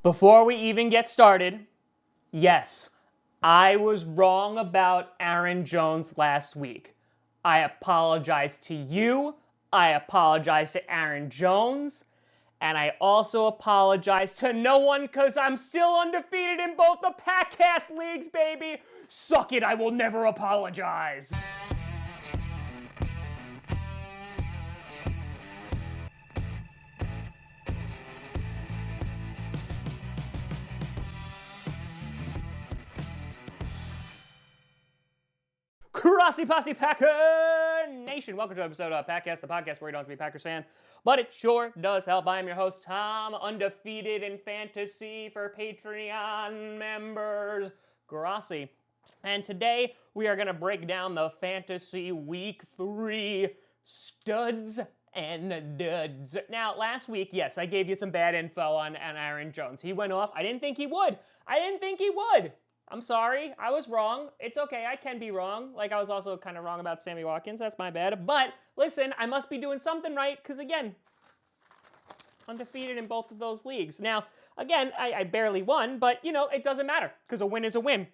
Before we even get started, yes, I was wrong about Aaron Jones last week. I apologize to you, I apologize to Aaron Jones, and I also apologize to no one because I'm still undefeated in both the Packcast leagues, baby! Suck it, I will never apologize! Grossi Posse Packer Nation, welcome to an episode of Packcast, the podcast where you don't have to be a Packers fan, but it sure does help. I am your host, Tom, undefeated in fantasy for Patreon members, Grossi. And today we are going to break down the fantasy week 3 studs and duds. Now, last week, yes, I gave you some bad info on Aaron Jones. He went off. I didn't think he would. I'm sorry, I was wrong. It's okay, I can be wrong. Like, I was also kind of wrong about Sammy Watkins, that's my bad. But, listen, I must be doing something right, because again, undefeated in both of those leagues. Now, again, I barely won, but, you know, it doesn't matter, because a win is a win.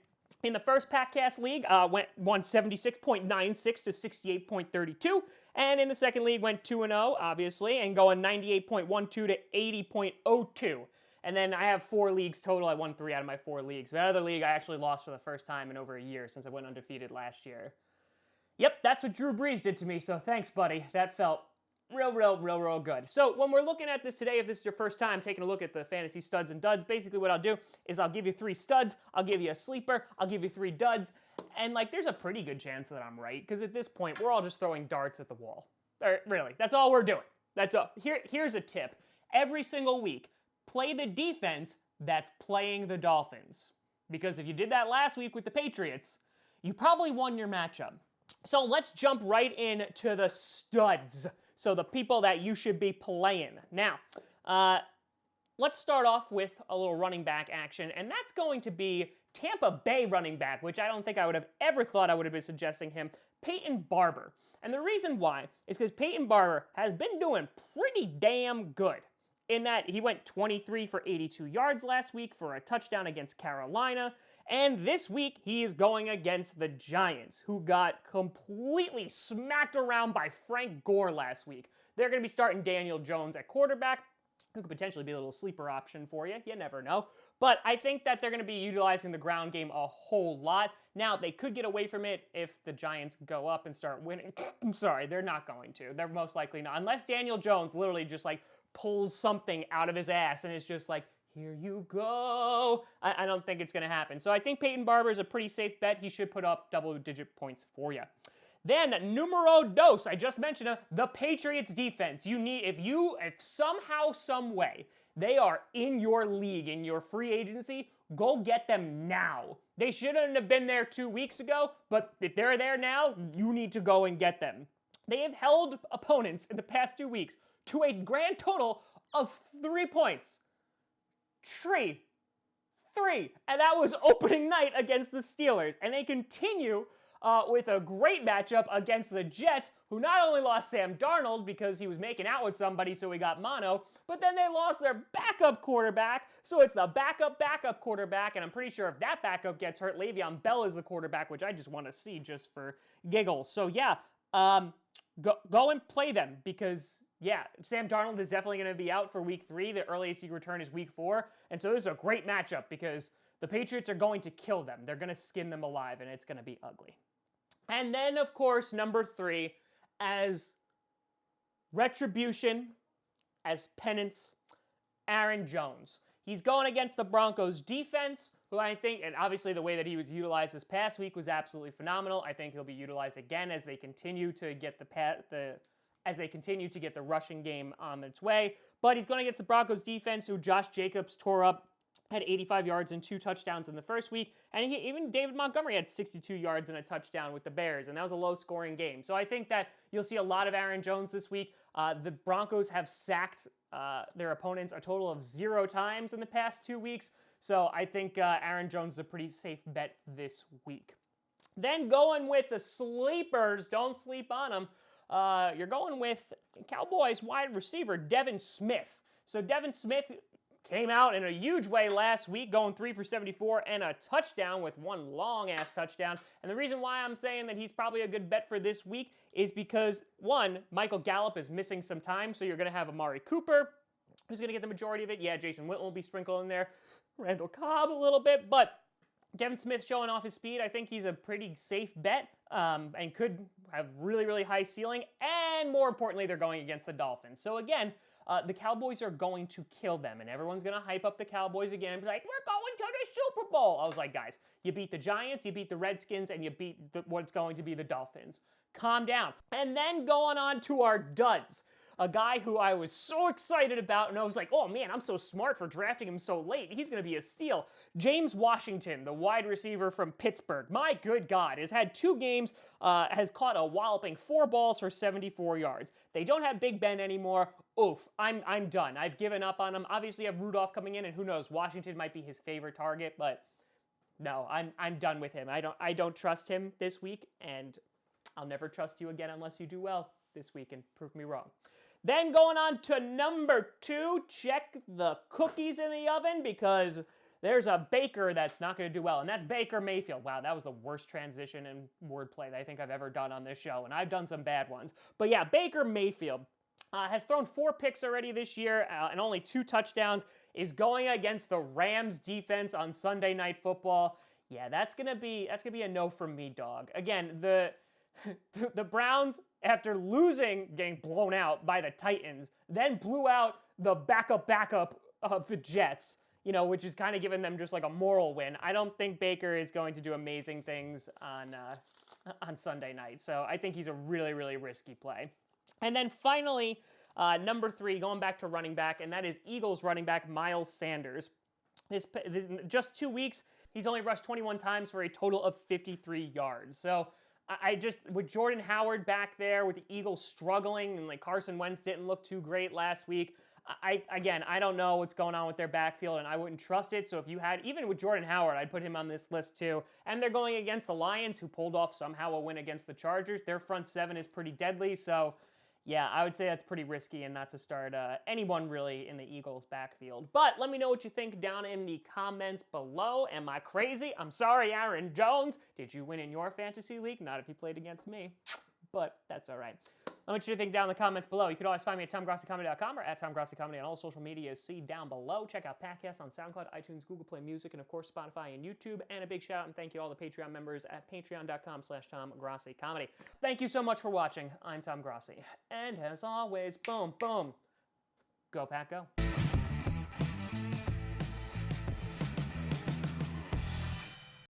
In the first Packcast league, won 76.96 to 68.32, and in the second league went 2-0, obviously, and going 98.12 to 80.02. And then I have 4 leagues total. I won 3 out of my 4 leagues. The other league I actually lost for the first time in over a year since I went undefeated last year. Yep, that's what Drew Brees did to me, so thanks, buddy. That felt real good. So when we're looking at this today, if this is your first time taking a look at the fantasy studs and duds, basically what I'll do is I'll give you 3 studs, I'll give you a sleeper, I'll give you 3 duds, and like there's a pretty good chance that I'm right, because at this point, we're all just throwing darts at the wall. Really, that's all we're doing. That's all. Here's a tip. Every single week, play the defense that's playing the Dolphins. Because if you did that last week with the Patriots, you probably won your matchup. So let's jump right into the studs. So the people that you should be playing. Now, let's start off with a little running back action, and that's going to be Tampa Bay running back, which I don't think I would have ever thought I would have been suggesting him, Peyton Barber. And the reason why is because Peyton Barber has been doing pretty damn good. In that he went 23 for 82 yards last week for a touchdown against Carolina. And this week he is going against the Giants, who got completely smacked around by Frank Gore last week. They're going to be starting Daniel Jones at quarterback, who could potentially be a little sleeper option for you. You never know. But I think that they're going to be utilizing the ground game a whole lot. Now, they could get away from it if the Giants go up and start winning. I'm sorry, they're not going to. They're most likely not. Unless Daniel Jones literally just like pulls something out of his ass and it's just like, here you go. I don't think it's going to happen. So I think Peyton Barber is a pretty safe bet. He should put up double-digit points for you. Then, numero dos, I just mentioned the Patriots defense. You need, if somehow, some way, they are in your league, in your free agency, go get them now. They shouldn't have been there 2 weeks ago, but if they're there now, you need to go and get them. They have held opponents in the past 2 weeks to a grand total of 3 points. 3. And that was opening night against the Steelers. And they continue with a great matchup against the Jets, who not only lost Sam Darnold because he was making out with somebody so he got mono, but then they lost their backup quarterback, so it's the backup quarterback, and I'm pretty sure if that backup gets hurt, Le'Veon Bell is the quarterback, which I just want to see just for giggles. So yeah, go and play them, because yeah, Sam Darnold is definitely going to be out for week 3. The earliest he can return is week 4. And so this is a great matchup because the Patriots are going to kill them. They're going to skin them alive, and it's going to be ugly. And then, of course, number 3, as retribution, as penance, Aaron Jones. He's going against the Broncos defense, who I think, and obviously the way that he was utilized this past week was absolutely phenomenal. I think he'll be utilized again as they continue to get the rushing game on its way. But he's going against the Broncos defense, who Josh Jacobs tore up, had 85 yards and 2 touchdowns in the first week. And even David Montgomery had 62 yards and a touchdown with the Bears, and that was a low-scoring game. So I think that you'll see a lot of Aaron Jones this week. The Broncos have sacked their opponents a total of 0 times in the past 2 weeks. So I think Aaron Jones is a pretty safe bet this week. Then going with the sleepers, don't sleep on them. You're going with Cowboys wide receiver Devin Smith. So Devin Smith came out in a huge way last week, going 3 for 74 and a touchdown with one long-ass touchdown. And the reason why I'm saying that he's probably a good bet for this week is because, one, Michael Gallup is missing some time, so you're going to have Amari Cooper, who's going to get the majority of it. Yeah, Jason Witten will be sprinkled in there, Randall Cobb a little bit, but Devin Smith showing off his speed, I think he's a pretty safe bet and could have really, really high ceiling. And more importantly, they're going against the Dolphins. So again, the Cowboys are going to kill them, and everyone's going to hype up the Cowboys again and be like, we're going to the Super Bowl. I was like, guys, you beat the Giants, you beat the Redskins, and you beat what's going to be the Dolphins. Calm down. And then going on to our duds. A guy who I was so excited about, and I was like, oh man, I'm so smart for drafting him so late. He's going to be a steal. James Washington, the wide receiver from Pittsburgh. My good God, has had 2 games, has caught a walloping 4 balls for 74 yards. They don't have Big Ben anymore. Oof, I'm done. I've given up on him. Obviously, you have Rudolph coming in, and who knows, Washington might be his favorite target, but no, I'm done with him. I don't trust him this week, and I'll never trust you again unless you do well this week and prove me wrong. Then going on to number 2, check the cookies in the oven because there's a baker that's not going to do well, and that's Baker Mayfield. Wow, that was the worst transition and wordplay that I think I've ever done on this show, and I've done some bad ones. But yeah, Baker Mayfield has thrown 4 picks already this year and only 2 touchdowns, is going against the Rams defense on Sunday Night Football. Yeah, that's gonna be a no from me, dog. Again, the Browns, after losing, getting blown out by the Titans, then blew out the backup of the Jets, which is kind of giving them just like a moral win. I don't think Baker is going to do amazing things on Sunday night, so I think he's a really, really risky play. And then finally, number 3, going back to running back, and that is Eagles running back Myles Sanders. This just 2 weeks, he's only rushed 21 times for a total of 53 yards. So I just, with Jordan Howard back there, with the Eagles struggling, and like Carson Wentz didn't look too great last week, I don't know what's going on with their backfield, and I wouldn't trust it. So if you had, even with Jordan Howard, I'd put him on this list too. And they're going against the Lions, who pulled off somehow a win against the Chargers. Their front 7 is pretty deadly, so yeah, I would say that's pretty risky and not to start anyone really in the Eagles backfield. But let me know what you think down in the comments below. Am I crazy? I'm sorry, Aaron Jones. Did you win in your fantasy league? Not if you played against me, but that's all right. Let me know what you think down in the comments below. You can always find me at TomGrossiComedy.com or at TomGrossiComedy on all social media. See down below. Check out podcasts on SoundCloud, iTunes, Google Play Music, and of course Spotify and YouTube. And a big shout out and thank you to all the Patreon members at patreon.com/TomGrossiComedy. Thank you so much for watching. I'm Tom Grossi. And as always, boom, boom, go Pack, go.